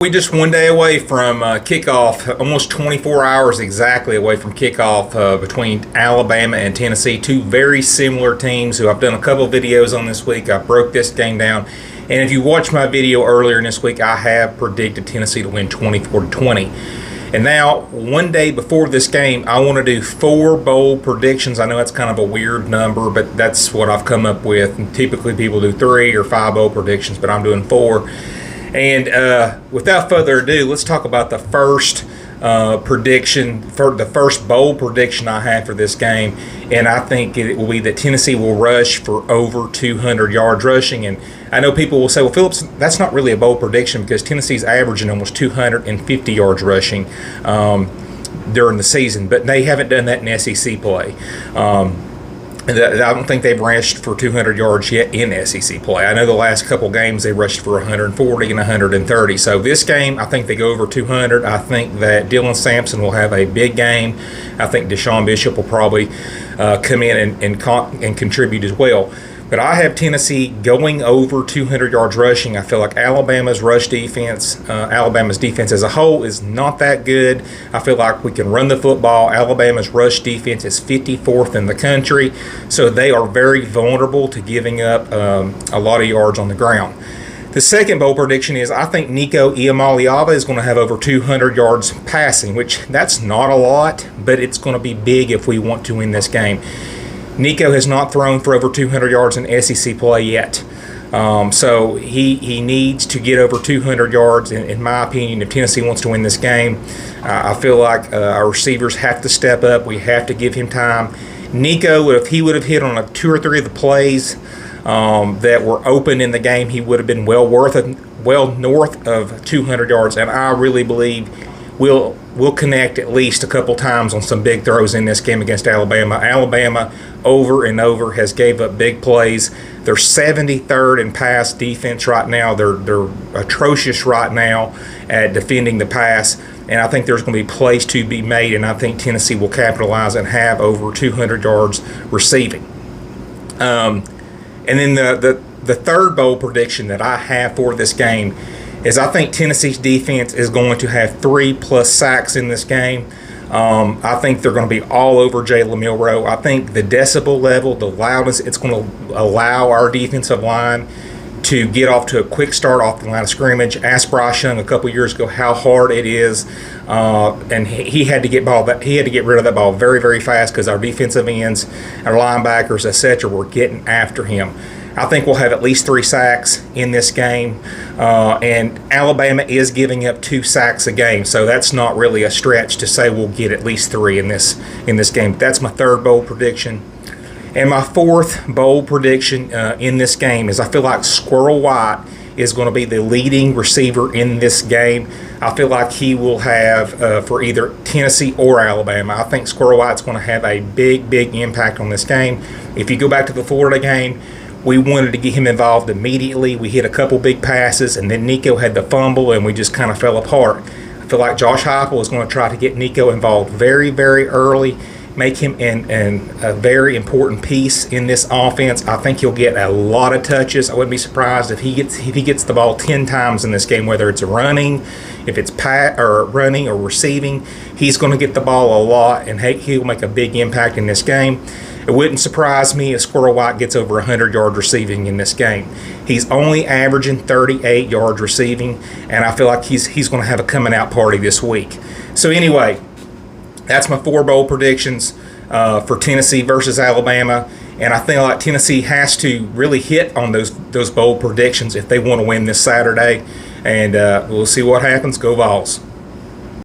We just one day away from kickoff, almost 24 hours exactly away from kickoff between Alabama and Tennessee, two very similar teams who I've done a couple videos on this week. I broke this game down, and if you watched my video earlier in this week, I have predicted Tennessee to win 24-20. And now, one day before this game, I want to do 4 bowl predictions. I know that's kind of a weird number, but that's what I've come up with. And typically people do 3 or 5 bowl predictions, but I'm doing 4. And without further ado, let's talk about the first prediction, for the first bowl prediction I have for this game. And I think it will be that Tennessee will rush for over 200 yards rushing. And I know people will say, well, Phillips, that's not really a bold prediction because Tennessee's averaging almost 250 yards rushing during the season, but they haven't done that in SEC play. I don't think they've rushed for 200 yards yet in SEC play. I know the last couple games they rushed for 140 and 130. So this game, I think they go over 200. I think that Dylan Sampson will have a big game. I think Deshaun Bishop will probably come in and contribute as well. But I have Tennessee going over 200 yards rushing. I feel like Alabama's rush defense, Alabama's defense as a whole is not that good. I feel like we can run the football. Alabama's rush defense is 54th in the country, so they are very vulnerable to giving up a lot of yards on the ground. The second bold prediction is I think Nico Iamaleava is going to have over 200 yards passing, which that's not a lot, but it's going to be big if we want to win this game. Nico has not thrown for over 200 yards in SEC play yet. So he needs to get over 200 yards, in my opinion, if Tennessee wants to win this game. I feel like our receivers have to step up. We have to give him time. Nico, if he would have hit on 2 or 3 of the plays that were open in the game, he would have been well north of 200 yards, and I really believe we'll connect at least a couple times on some big throws in this game against Alabama. Alabama over and over has gave up big plays. They're 73rd in pass defense right now. They're atrocious right now at defending the pass, and I think there's going to be plays to be made, and I think Tennessee will capitalize and have over 200 yards receiving. And then the third bold prediction that I have for this game is I think Tennessee's defense is going to have 3+ sacks in this game. I think they're going to be all over Jalen Milroe. I think the decibel level, the loudness, it's going to allow our defensive line to get off to a quick start off the line of scrimmage. Ask Bryce Young a couple years ago how hard it is, and he had to get rid of that ball very, very fast because our defensive ends, our linebackers, etc., were getting after him. I think we'll have at least 3 sacks in this game, and Alabama is giving up 2 sacks a game, so that's not really a stretch to say we'll get at least 3 in this game. That's my third bold prediction. And my fourth bold prediction in this game is I feel like Squirrel White is going to be the leading receiver in this game. I feel like he will have, for either Tennessee or Alabama, I think Squirrel White's going to have a big, big impact on this game. If you go back to the Florida game, we wanted to get him involved immediately. We hit a couple big passes, and then Nico had the fumble, and we just kind of fell apart. I feel like Josh Heupel is going to try to get Nico involved very, very early, make him a very important piece in this offense. I think he'll get a lot of touches. I wouldn't be surprised if he gets the ball 10 times in this game, whether it's running, if it's running or receiving. He's going to get the ball a lot, and he'll make a big impact in this game. It wouldn't surprise me if Squirrel White gets over 100 yards receiving in this game. He's only averaging 38 yards receiving, and I feel like he's going to have a coming out party this week. So anyway, that's my 4 bowl predictions for Tennessee versus Alabama, and I think like Tennessee has to really hit on those bold predictions if they want to win this Saturday, and we'll see what happens. Go Vols.